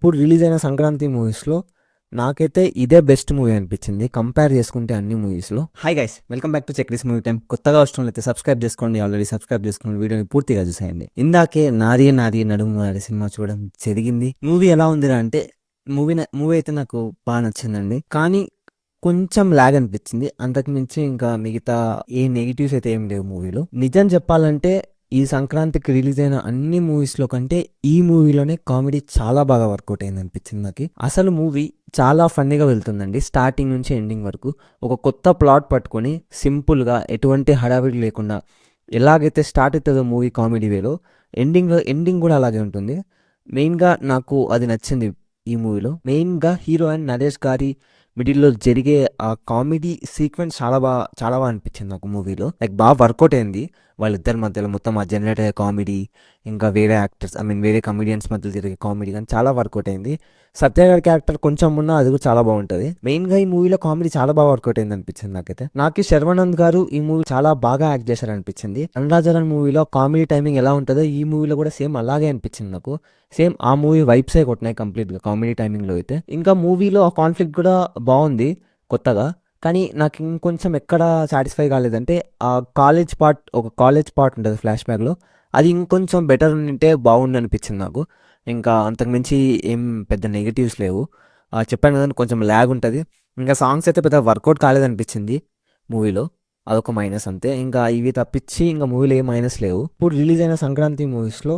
ఇప్పుడు రిలీజ్ అయిన సంక్రాంతి మూవీస్లో నాకైతే ఇదే బెస్ట్ మూవీ అనిపించింది కంపేర్ చేసుకుంటే అన్ని మూవీస్లో. Hi guys, welcome back to చెక్రీస్ మూవీ టైం. కొత్తగా వస్తున్న అయితే సబ్స్క్రైబ్ చేసుకోండి. ఆల్రెడీ సబ్స్క్రైబ్ చేసుకుని వీడియోని పూర్తిగా చూసేయండి. ఇందాకే నారీ నారీ నడుము నారీ సినిమా చూడడం జరిగింది. మూవీ ఎలా ఉందిరా అంటే మూవీ అయితే నాకు బాగా నచ్చిందండి. కానీ కొంచెం లాగ్ అనిపించింది. అంతకు మించి ఇంకా మిగతా ఏ నెగిటివ్స్ అయితే ఏం లేవు మూవీలో. నిజం చెప్పాలంటే ఈ సంక్రాంతికి రిలీజ్ అయిన అన్ని మూవీస్లో కంటే ఈ మూవీలోనే కామెడీ చాలా బాగా వర్కౌట్ అయింది అనిపించింది నాకు. అసలు మూవీ చాలా ఫన్నీగా వెళ్తుందండి స్టార్టింగ్ నుంచి ఎండింగ్ వరకు. ఒక కొత్త ప్లాట్ పట్టుకొని సింపుల్గా ఎటువంటి హడావిడి లేకుండా ఎలాగైతే స్టార్ట్ అవుతుందో మూవీ కామెడీ వేలో ఎండింగ్ కూడా అలాగే ఉంటుంది. మెయిన్గా నాకు అది నచ్చింది ఈ మూవీలో. మెయిన్గా హీరో అండ్ నరేష్ గారి మిడిల్లో జరిగే ఆ కామెడీ సీక్వెన్స్ చాలా బాగా అనిపించింది నాకు మూవీలో. లైక్ బాగా వర్కౌట్ అయింది వాళ్ళిద్దరి మధ్యలో. మొత్తం ఆ జనరేట్ అయ్యే కామెడీ, ఇంకా వేరే యాక్టర్స్ వేరే కమెడియన్స్ మధ్యలో జరిగే కామెడీ కానీ చాలా వర్కౌట్ అయింది. సత్య గారి క్యారెక్టర్ కొంచెం ఉన్నా అది కూడా చాలా బాగుంటుంది. మెయిన్గా ఈ మూవీలో కామెడీ చాలా బాగా వర్కౌట్ అయింది అనిపించింది నాకైతే. నాకు శర్వానంద్ గారు ఈ మూవీ చాలా బాగా యాక్ట్ చేశారు అనిపించింది. అనురాజన్ మూవీలో కామెడీ టైమింగ్ ఎలా ఉంటుందో ఈ మూవీలో కూడా సేమ్ అలాగే అనిపించింది నాకు. సేమ్ ఆ మూవీ వైబ్సే కొట్టినాయి కంప్లీట్గా కామెడీ టైమింగ్లో అయితే. ఇంకా మూవీలో ఆ కాన్ఫ్లిక్ట్ కూడా బాగుంది కొత్తగా. కానీ నాకు ఇంకొంచెం ఎక్కడ సాటిస్ఫై కాలేదంటే ఆ కాలేజ్ పార్ట్ ఉంటుంది ఫ్లాష్ బ్యాక్లో, అది ఇంకొంచెం బెటర్ ఉంటే బాగుంది అనిపించింది నాకు. ఇంకా అంతకుమించి ఏం పెద్ద నెగిటివ్స్ లేవు. చెప్పాను కదా కొంచెం ల్యాగ్ ఉంటుంది. ఇంకా సాంగ్స్ అయితే పెద్ద వర్కౌట్ కాలేదనిపించింది మూవీలో, అదొక మైనస్ అంతే. ఇంకా ఇవి తప్పించి ఇంకా మూవీలో ఏ మైనస్ లేవు. ఇప్పుడు రిలీజ్ అయిన సంక్రాంతి మూవీస్లో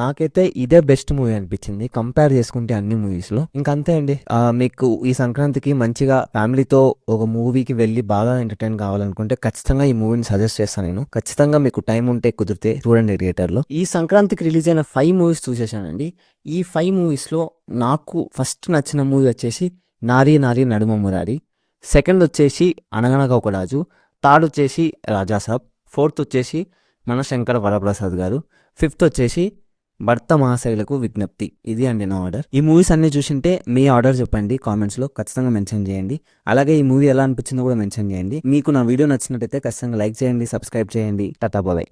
నాకైతే ఇదే బెస్ట్ మూవీ అనిపించింది కంపేర్ చేసుకుంటే అన్ని మూవీస్లో. ఇంకా అంతే అండి. మీకు ఈ సంక్రాంతికి మంచిగా ఫ్యామిలీతో ఒక మూవీకి వెళ్ళి బాగా ఎంటర్టైన్ కావాలనుకుంటే ఖచ్చితంగా ఈ మూవీని సజెస్ట్ చేస్తాను నేను. ఖచ్చితంగా మీకు టైం ఉంటే కుదిరితే చూడండి థియేటర్లో. ఈ సంక్రాంతికి రిలీజ్ అయిన 5 మూవీస్ చూసేసానండి. ఈ 5 మూవీస్లో నాకు ఫస్ట్ నచ్చిన మూవీ వచ్చేసి నారీ నారీ నడుమ మురారి, సెకండ్ వచ్చేసి అనగనగా ఒక రాజు, థర్డ్ వచ్చేసి రాజాసాబ్, ఫోర్త్ వచ్చేసి మన శంకర వరప్రసాద్ గారు, ఫిఫ్త్ వచ్చేసి భర్త మహాశైలకు విజ్ఞప్తి. ఇది అండి నా ఆర్డర్. ఈ మూవీస్ అన్ని చూసింటే మీ ఆర్డర్ చెప్పండి కామెంట్స్లో, ఖచ్చితంగా మెన్షన్ చేయండి. అలాగే ఈ మూవీ ఎలా అనిపించిందో కూడా మెన్షన్ చేయండి. మీకు నా వీడియో నచ్చినట్టయితే ఖచ్చితంగా లైక్ చేయండి, సబ్స్క్రైబ్ చేయండి. టాటా బాయ్.